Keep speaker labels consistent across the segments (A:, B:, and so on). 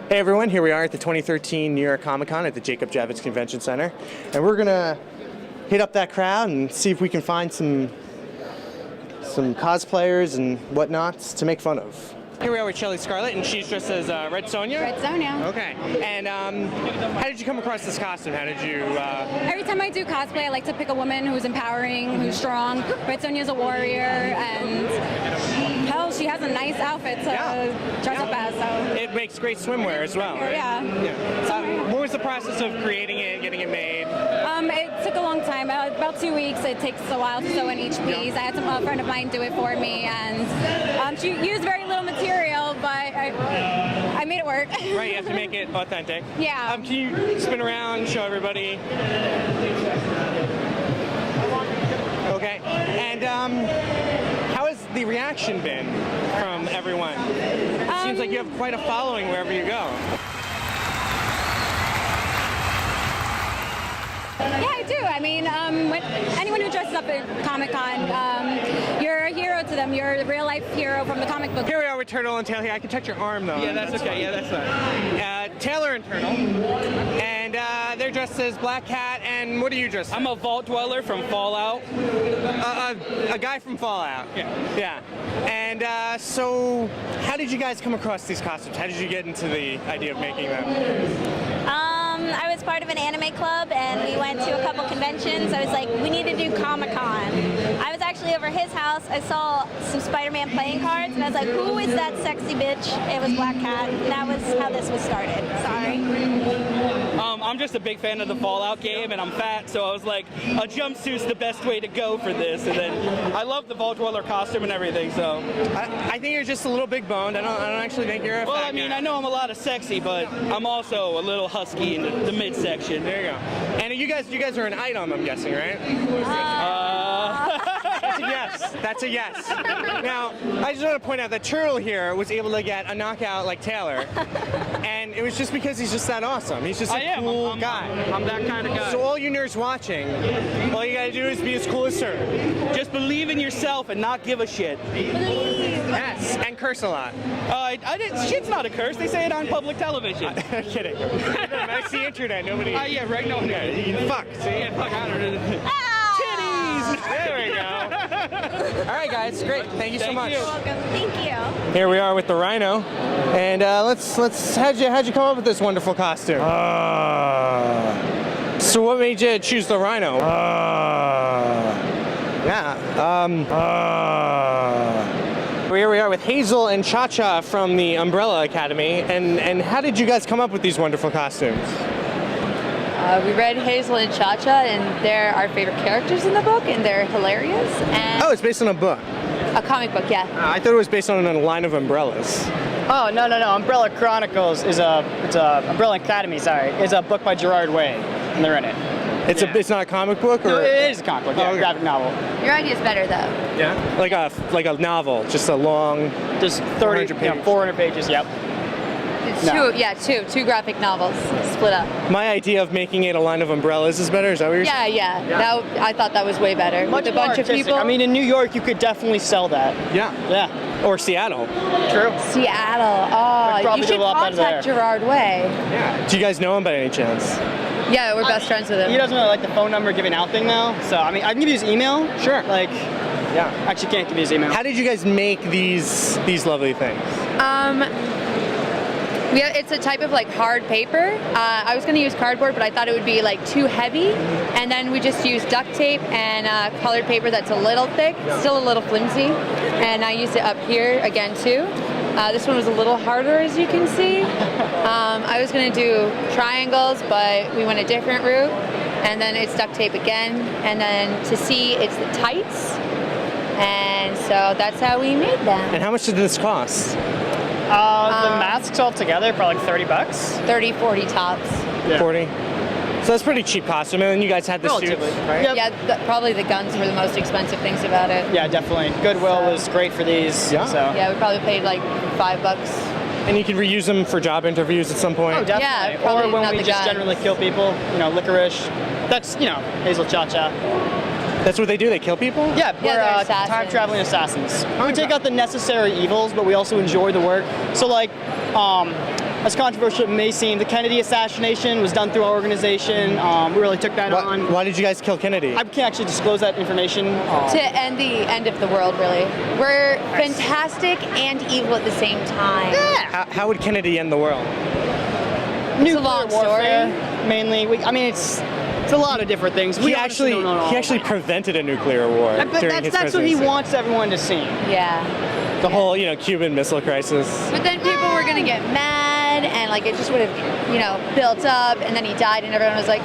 A: Hey everyone, here we are at the 2013 New York Comic Con at the Jacob Javits Convention Center, and we're gonna hit up that crowd and see if we can find some cosplayers and whatnots to make fun of. Here we are with Shelly Scarlett, and she's dressed as Red Sonja?
B: Red Sonja.
A: Okay. And how did you come across this costume? How did you...
B: Every time I do cosplay, I like to pick a woman who's empowering, who's strong. Red Sonja's a warrior, and hell, she has a nice outfit to dress up as. So
A: it makes great swimwear as well, right?
B: Yeah.
A: What was the process of creating it, getting it made?
B: It took a long time, about 2 weeks. It takes a while to sew in each piece. I had a friend of mine do it for me, and she used very little material, but I made it work.
A: Right, you have to make it authentic.
B: Yeah.
A: Can you spin around, show everybody? Okay. And how has the reaction been from everyone? It seems like you have quite a following wherever you go.
B: Yeah, I do. I mean, anyone who dresses up at Comic-Con, you're a hero to them. You're a real-life hero from the comic book.
A: Here we are with Turtle and Tail here. I can touch your arm, though.
C: Yeah, that's okay. Yeah, that's fine.
A: Taylor and Turtle. And they're dressed as Black Cat. And what are you dressed as?
C: I'm a vault dweller from Fallout.
A: A guy from Fallout.
C: Yeah.
A: Yeah. And so, how did you guys come across these costumes? How did you get into the idea of making them?
D: I was part of an anime club, and we went to a couple conventions. I was like, we need to do Comic-Con. I was actually over his house. I saw some Spider-Man playing cards, and I was like, who is that sexy bitch? It was Black Cat. And that was how this was started. Sorry.
C: I'm just a big fan of the Fallout game, and I'm fat, so I was like, a jumpsuit's the best way to go for this. And then I love the vault dweller costume and everything, so.
A: I think you're just a little big boned. I don't actually think you're a
C: Well,
A: fat
C: I mean,
A: guy.
C: I know I'm a lot of sexy, but I'm also a little husky in the midsection.
A: There you go. And you guys are an item, I'm guessing, right? That's a yes. That's a yes. Now, I just want to point out that Turtle here was able to get a knockout like Taylor, and it was just because he's just that awesome. He's just a cool guy.
C: I'm that kind of guy.
A: So all you nerds watching, all you gotta do is be as cool as Turtle.
C: Just believe in yourself and not give a shit.
A: Yes, and curse a lot.
C: I didn't. Shit's not a curse. They say it on public television.
A: I'm kidding. That's the internet. Nobody.
C: Yeah, right. No,
A: Fuck. See?
C: Yeah, fuck. I don't know.
A: Titties. There we go. All right, guys. Great. Thank you so much.
D: You're welcome. Thank you.
A: Here we are with the Rhino, and how'd you come up with this wonderful costume? So what made you choose the Rhino? Here we are with Hazel and Cha-Cha from the Umbrella Academy, and how did you guys come up with these wonderful costumes?
E: We read Hazel and Cha-Cha, and they're our favorite characters in the book, and they're hilarious. And
A: Oh, it's based on a book.
E: a comic book, yeah.
A: I thought it was based on a line of umbrellas.
F: Oh, no. Umbrella Chronicles is Umbrella Academy, is a book by Gerard Way, and they're in it.
A: It's not a comic book, or
F: No, it is a comic book,
A: okay.
F: graphic novel.
E: Your idea's better, though.
A: Yeah, like a novel, just a long.
F: Just
A: 400 pages.
F: 400 pages, yep.
E: It's two graphic novels split up.
A: My idea of making it a line of umbrellas is better. Is that what you're saying?
E: Yeah. I thought that was way better.
F: Much
E: With a
F: more
E: bunch of
F: artistic.
E: people.
F: I mean, in New York, you could definitely sell that.
A: Yeah. Or Seattle.
F: True.
E: Seattle. Oh,
F: probably
E: you
F: do
E: should
F: a lot better
E: contact
F: there.
E: Gerard Way.
A: Yeah. Do you guys know him by any chance?
E: Yeah, we're best friends with him.
F: He doesn't really like the phone number giving out thing now, so I mean, I can give you his email.
A: Sure.
F: Yeah. Actually, can't give you his email.
A: How did you guys make these lovely things?
E: It's a type of like hard paper. I was going to use cardboard, but I thought it would be like too heavy. And then we just used duct tape and colored paper that's a little thick, still a little flimsy. And I used it up here again too. This one was a little harder, as you can see. I was going to do triangles, but we went a different route. And then it's duct tape again. And then to see, it's the tights. And so that's how we made them.
A: And how much did this cost?
F: The masks all together, probably like $30.
E: 30, 40 tops.
F: Yeah.
A: 40. So that's pretty cheap costume, and then you guys had the suits,
F: Relatively,
A: right?
F: Yep.
E: Yeah, probably the guns were the most expensive things about it.
F: Yeah, definitely. Goodwill was great for these.
A: Yeah.
F: So.
E: Yeah, we probably paid like $5.
A: And you can reuse them for job interviews at some point.
F: Oh, definitely.
E: Yeah, probably
F: or when
E: not
F: we
E: the
F: just
E: guns.
F: generally kill people, licorice. That's, Hazel Cha-Cha.
A: That's what they do? They kill people?
F: Yeah,
E: they're
F: we're
E: assassins.
F: time-traveling assassins. We take out the necessary evils, but we also enjoy the work. So, as controversial as it may seem, the Kennedy assassination was done through our organization. We really took that on.
A: Why did you guys kill Kennedy?
F: I can't actually disclose that information.
E: To end the end of the world, really. We're fantastic and evil at the same time.
F: Yeah.
A: How would Kennedy end the world?
F: Nuclear
E: a long
F: warfare, mainly. I mean, it's a lot of different things.
A: He actually prevented a nuclear war
F: But
A: during his
F: that's what he
A: presidency.
F: wants everyone to see.
E: Yeah.
A: The whole, Cuban Missile Crisis.
E: But then people were gonna get mad, and like it just would have, built up, and then he died, and everyone was like,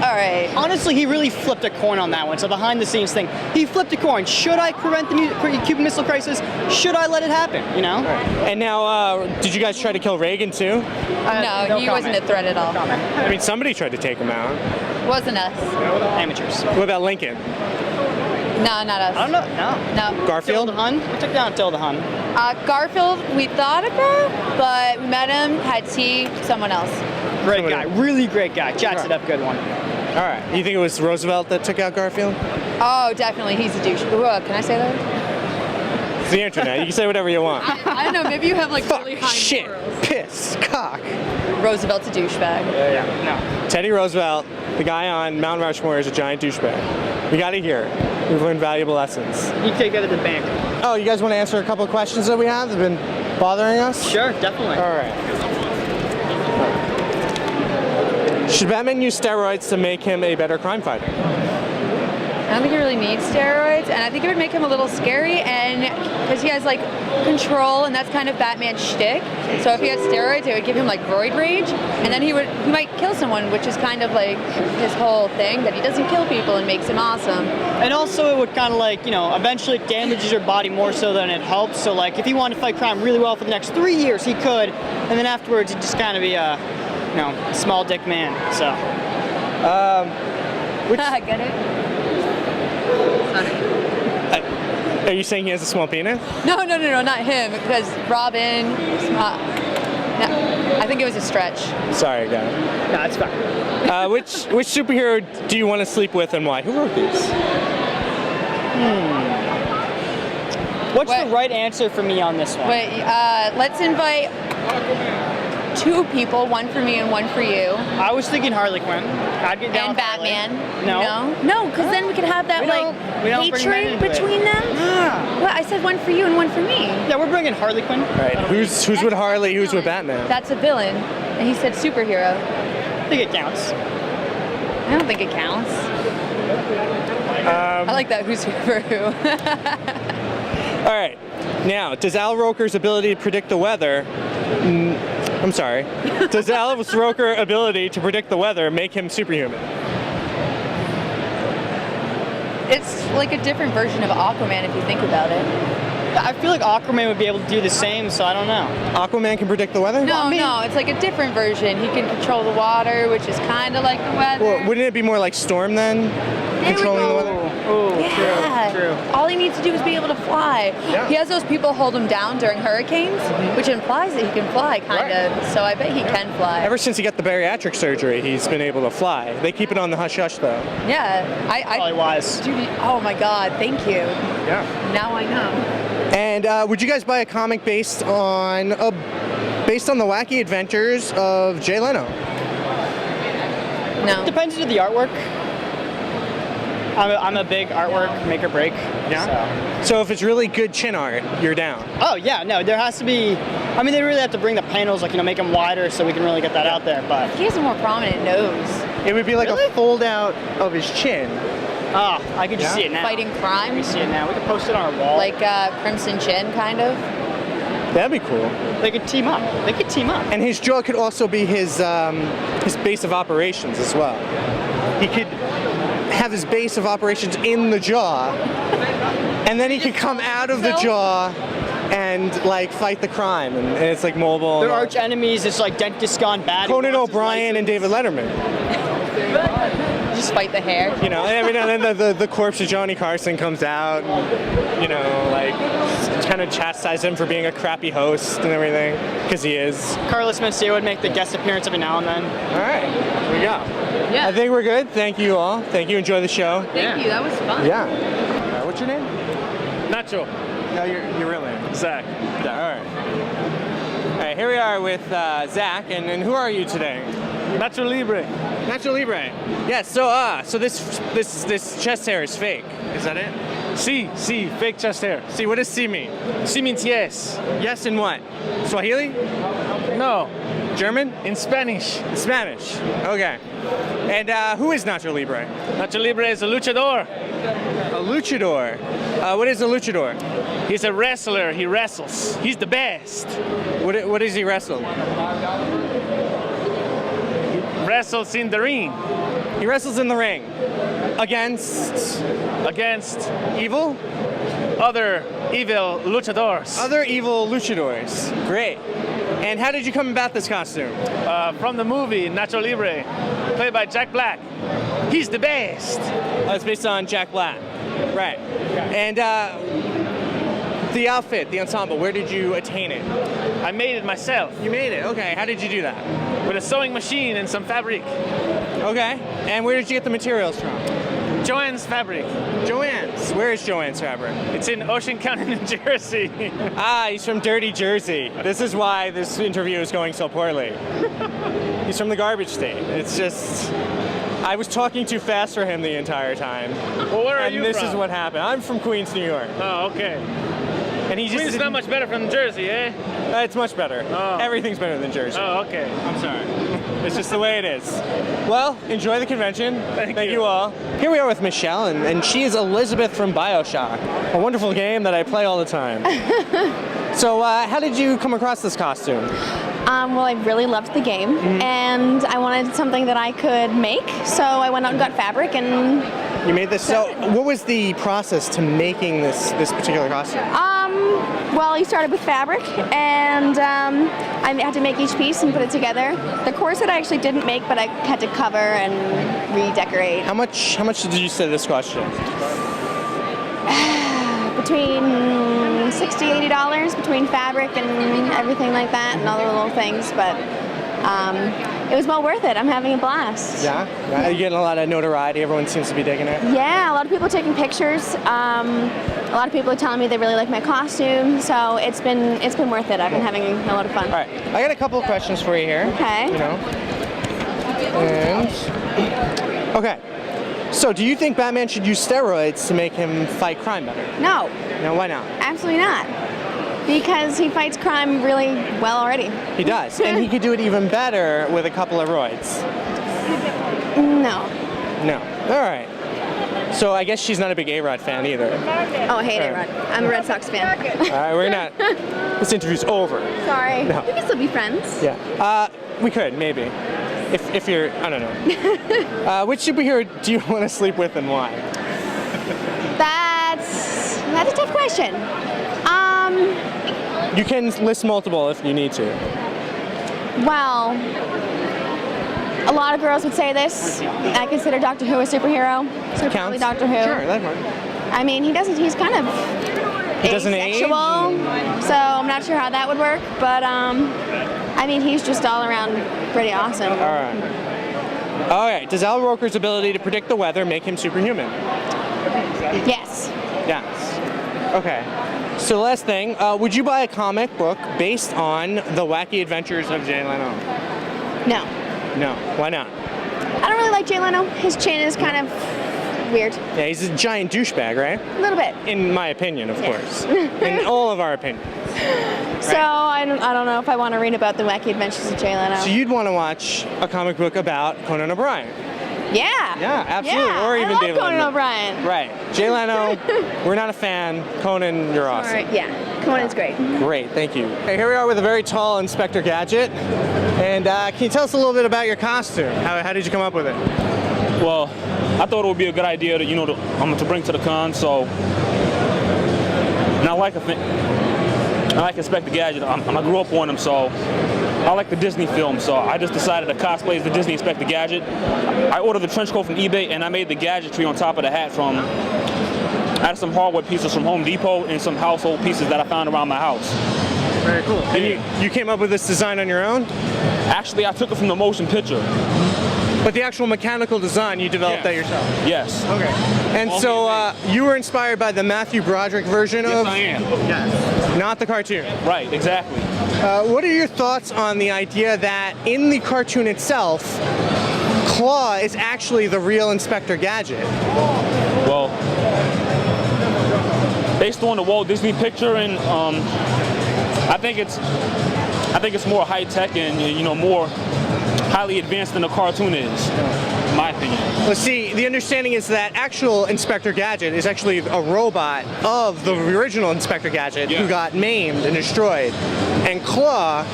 E: all right.
F: Honestly, he really flipped a coin on that one. So behind the scenes thing, he flipped a coin. Should I prevent the Cuban Missile Crisis? Should I let it happen?
A: And now, did you guys try to kill Reagan too?
E: No, he wasn't a threat at all.
A: I mean, somebody tried to take him out.
E: Wasn't us.
F: Amateurs.
A: What about Lincoln?
E: No, not us.
F: I don't know. No.
A: Garfield?
F: Tilda Hun? We took down Tilda Hun.
E: Garfield, we thought about, but we met him, had tea, someone else.
F: Great guy. Really great guy. Chats it up. Good one.
A: All right. You think it was Roosevelt that took out Garfield?
E: Oh, definitely. He's a douche. Ooh, can I say that?
A: It's the internet. You can say whatever you want.
E: I don't know. Maybe you have like
A: Fuck,
E: really high
A: shit,
E: morals.
A: piss, cock.
E: Roosevelt's a douchebag.
F: No.
A: Teddy Roosevelt, the guy on Mount Rushmore, is a giant douchebag. We got to hear. We've learned valuable lessons.
F: You take that to the bank.
A: Oh, you guys want to answer a couple of questions that we have that have been bothering us?
F: Sure, definitely.
A: All right. Should Batman use steroids to make him a better crime fighter?
E: I don't think he really needs steroids, and I think it would make him a little scary, and because he has like control, and that's kind of Batman's shtick. So if he had steroids, it would give him like roid rage, and then he might kill someone, which is kind of like his whole thing, that he doesn't kill people and makes him awesome.
F: And also it would kind of like, eventually it damages your body more so than it helps. So like if he wanted to fight crime really well for the next 3 years, he could, and then afterwards he'd just kind of be a, small dick man. So.
E: I get it.
A: Are you saying he has a small penis?
E: No, not him, because Robin, no, I think it was a stretch.
A: Sorry, guy.
F: No, it's fine.
A: Which superhero do you want to sleep with and why? Who wrote these?
F: What's the right answer for me on this one?
E: Wait, let's invite 2 people, one for me and one for you.
F: I was thinking Harley Quinn. I'd get down
E: And
F: with Harley.
E: Batman. No, because then we could have that
F: we don't bring men
E: hatred
F: into it.
E: between them.
F: Yeah.
E: Well, I said one for you and one for me.
F: Yeah, we're bringing Harley Quinn.
A: Right. Who's with Harley? Who's with Batman?
E: That's a villain. And he said superhero.
F: I think it counts.
E: I don't think it counts. I like that who's for who.
A: All right. Now, does Al Roker's ability to predict the weather? I'm sorry. Does Al's Roker ability to predict the weather make him superhuman?
E: It's like a different version of Aquaman if you think about it.
F: I feel like Aquaman would be able to do the same, so I don't know.
A: Aquaman can predict the weather?
E: No, it's like a different version. He can control the water, which is kind of like the weather.
A: Well, wouldn't it be more like Storm then? Controlling the weather?
F: Oh,
E: Yeah.
F: true.
E: All he needs to do is be able to fly.
A: Yeah.
E: He has those people hold him down during hurricanes, which implies that he can fly, kind of. So I bet he can fly.
A: Ever since he got the bariatric surgery, he's been able to fly. They keep it on the hush-hush, though.
E: Yeah.
F: Probably wise.
E: Oh my God! Thank you.
A: Yeah.
E: Now I know.
A: And would you guys buy a comic based on the wacky adventures of Jay Leno?
E: No.
F: Depends on the artwork. I'm a big artwork make or break.
A: Yeah. So if it's really good chin art, you're down.
F: Oh yeah, no, there has to be. I mean, they really have to bring the panels, like make them wider so we can really get that out there. But
E: He has a more prominent nose.
A: It would be like
F: Really?
A: a fold out of his chin.
F: I could just see it now.
E: Fighting
F: We
E: crime,
F: see it now. We can post it on our wall.
E: like Crimson Chin, kind of.
A: That'd be cool.
F: They could team up. They could team up.
A: And his jaw could also be his base of operations as well. He could have his base of operations in the jaw, and then he could come out of the jaw and like fight the crime, and it's like mobile.
F: Their arch enemies is like dentist gone bad.
A: Conan O'Brien and David Letterman.
E: Just fight the hair.
A: You know, and then the corpse of Johnny Carson comes out, and, like kind of chastise him for being a crappy host and everything, because he is.
F: Carlos Mencia would make the guest appearance every now and then.
A: All right, here we go.
E: Yeah.
A: I think we're good. Thank you all. Thank you. Enjoy the show.
E: Thank you. That was fun.
A: Yeah. What's your name?
G: Nacho.
A: No, your real name.
G: Zach.
A: All right. right, here we are with Zach, and who are you today?
G: Nacho Libre.
A: Nacho Libre. Yes. So this chest hair is fake. Is that it?
G: Sí, fake chest hair.
A: See, what does "sí" mean?
G: Sí means yes.
A: Yes in what? Swahili?
G: No,
A: German?
G: in Spanish.
A: Spanish. Okay. And who is Nacho Libre?
G: Nacho Libre is a luchador.
A: A luchador. What is a luchador?
G: He's a wrestler. He wrestles. He's the best.
A: What does he wrestle?
G: Wrestles in the ring
A: He wrestles in the ring against
G: evil, other evil luchadors.
A: other evil luchadors. Great. And how did you come about this costume?
G: From the movie Nacho Libre, played by Jack Black. He's the best.
A: Oh, it's based on Jack Black. Right. And the outfit, the ensemble, where did you attain it?
G: I made it myself
A: You made it. Okay. How did you do that?
G: with a sewing machine and some fabric.
A: Okay. And where did you get the materials from?
G: Joanne's fabric.
A: Joanne's. Where is Joanne's fabric?
G: It's in Ocean County, New Jersey.
A: He's from Dirty Jersey. This is why this interview is going so poorly. He's from the garbage state. It's just, I was talking too fast for him the entire time.
G: Well, where are
A: And
G: you
A: this
G: from?
A: is what happened. I'm from Queens, New York.
G: Oh, okay.
A: And he just
G: Queens is not much better from Jersey, eh?
A: It's much better.
G: Oh.
A: Everything's better than Jersey.
G: Oh, okay.
A: I'm sorry. It's just the way it is. Well, enjoy the convention.
G: Thank
A: you
G: you.
A: all. Here we are with Michelle, and she is Elizabeth from BioShock, a wonderful game that I play all the time. So, how did you come across this costume?
H: Well, I really loved the game, and I wanted something that I could make, so I went out and got fabric, and
A: You made this. So, what was the process to making this particular costume?
H: well, you started with fabric, and I had to make each piece and put it together. The corset I actually didn't make, but I had to cover and redecorate.
A: How much did you say this costume?
H: Between $60, $80 between fabric and everything like that, and other little things, but it was well worth it. I'm having a blast.
A: Yeah? You're getting a lot of notoriety. Everyone seems to be digging it.
H: Yeah, a lot of people are taking pictures. A lot of people are telling me they really like my costume, so it's been worth it. I've been having a lot of fun.
A: All right. I got a couple of questions for you here.
H: Okay.
A: You know. And okay. So, do you think Batman should use steroids to make him fight crime better?
H: No,
A: No, why not?
H: absolutely not. Because he fights crime really well already.
A: He does, and he could do it even better with a couple of roids.
H: No.
A: No. All right. So I guess she's not a big A-Rod fan either.
H: Oh, I hate it, Rod. I'm a Red Sox fan.
A: All right, we're not. This interview's over.
H: Sorry.
A: No.
H: We can still be friends.
A: Yeah. We could maybe, if you're. I don't know. Which superhero do you want to sleep with and why?
H: That's a tough question.
A: You can list multiple if you need to.
H: Well, a lot of girls would say this. I consider Doctor Who a superhero. So probably
A: Counts?
H: Doctor Who.
A: Sure, that works.
H: I mean, he's kind of
A: He doesn't age?
H: asexual, so I'm not sure how that would work, but I mean, he's just all around pretty awesome.
A: All right. All right. Does Al Roker's ability to predict the weather make him superhuman?
H: Yes.
A: Yes. Okay. So last thing, would you buy a comic book based on the wacky adventures of Jay Leno?
H: No.
A: No. Why not?
H: I don't really like Jay Leno. His chin is kind of weird.
A: Yeah, he's a giant douchebag, right?
H: A little bit.
A: In my opinion, of course. In all of our opinions.
H: So I don't know if I want to read about the wacky adventures of Jay Leno.
A: So you'd want to watch a comic book about Conan O'Brien.
H: Yeah.
A: Yeah, absolutely.
H: Yeah,
A: Or even
H: I love
A: David
H: Conan
A: Letterman.
H: O'Brien.
A: Right. Jay Leno, we're not a fan. Conan, you're awesome.
H: All right. Yeah. Conan's great.
A: Great, thank you. Okay, here we are with a very tall Inspector Gadget. And can you tell us a little bit about your costume? How did you come up with it?
I: Well, I thought it would be a good idea to, to bring to the con. So, and I like Inspector Gadget. I grew up on him, so I like the Disney film. So I just decided to cosplay as the Disney Inspector Gadget. I ordered the trench coat from eBay, and I made the gadgetry on top of the hat from. I had some hardware pieces from Home Depot and some household pieces that I found around my house.
A: Very cool. And you came up with this design on your own?
I: Actually, I took it from the motion picture.
A: But the actual mechanical design, you developed that yourself?
I: Yes.
A: Okay. And so you were inspired by the Matthew Broderick version of?
I: Yes, I am.
A: Yes. not the cartoon.
I: Right, exactly.
A: What are your thoughts on the idea that in the cartoon itself, Claw is actually the real Inspector Gadget?
I: Well, based on the Walt Disney picture, and I think it's more high tech and, you know, more highly advanced than the cartoon is, in my opinion.
A: Well, see, the understanding is that actual Inspector Gadget is actually a robot of the original Inspector Gadget who got maimed and destroyed. And Claw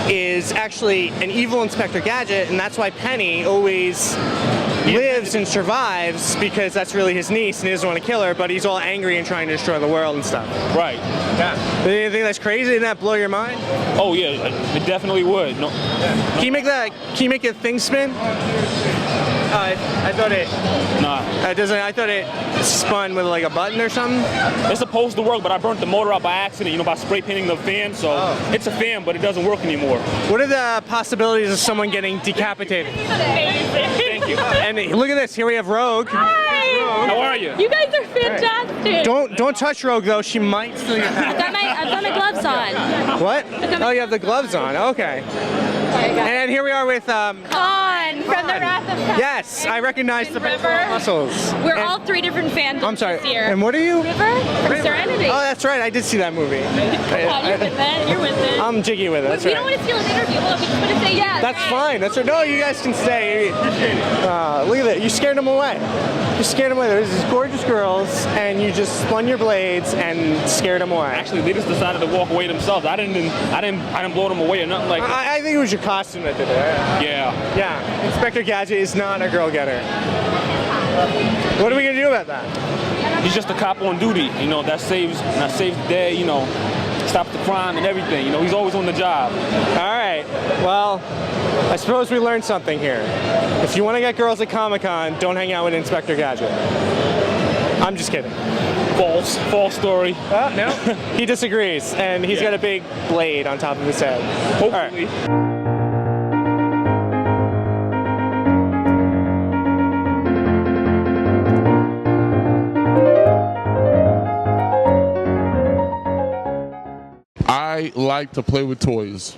A: is actually an evil Inspector Gadget, and that's why Penny always lives and survives, because that's really his niece and he doesn't want to kill her, but he's all angry and trying to destroy the world and stuff.
I: Right.
A: Yeah. Do you think that's crazy? Didn't that blow your mind?
I: Oh yeah, it definitely would. No.
A: Can you make a thing spin? I thought it.
I: Nah.
A: It doesn't. I thought it spun with like a button or something.
I: It's supposed to work, but I burnt the motor out by accident. You know, by spray painting the fan. So it's a fan, but it doesn't work anymore.
A: What are the possibilities of someone getting decapitated?
I: Thank you.
A: And look at this. Here we have Rogue.
J: Hi.
A: Rogue.
I: How are you?
J: You guys are fantastic.
A: Don't touch Rogue though. She might steal your
J: I've got my gloves on.
A: What? Oh, you have the gloves on. Okay. And here we are with
J: Con from the Wrath of Khan.
A: Yes, I recognize the
J: River.
A: muscles.
J: We're all three different fandoms
A: I'm sorry.
J: this year.
A: And what are you?
J: River from Serenity.
A: Oh, that's right. I did see that movie.
J: Yeah, you're with it. You're with it.
A: I'm jiggy with it. That's
J: We
A: right.
J: don't want to steal an interview. We just want to say yes.
A: That's fine. That's right. No, you guys can stay. Look at that. You scared them away. You scared them away. There's these gorgeous girls, and you just spun your blades and scared them away.
I: Actually, they just decided to walk away themselves. I didn't blow them away or nothing like that.
A: I think it was your costume that did it.
I: Yeah.
A: Yeah. Inspector Gadget is not a girl getter. What are we gonna do about that?
I: He's just a cop on duty. You know, that saves the day. You know, stops the crime and everything. You know, he's always on the job.
A: All right. Well, I suppose we learned something here. If you want to get girls at Comic-Con, don't hang out with Inspector Gadget. I'm just kidding.
I: False story.
A: No. He disagrees, and he's got a big blade on top of his head.
I: Hopefully.
A: All right.
K: I like to play with toys.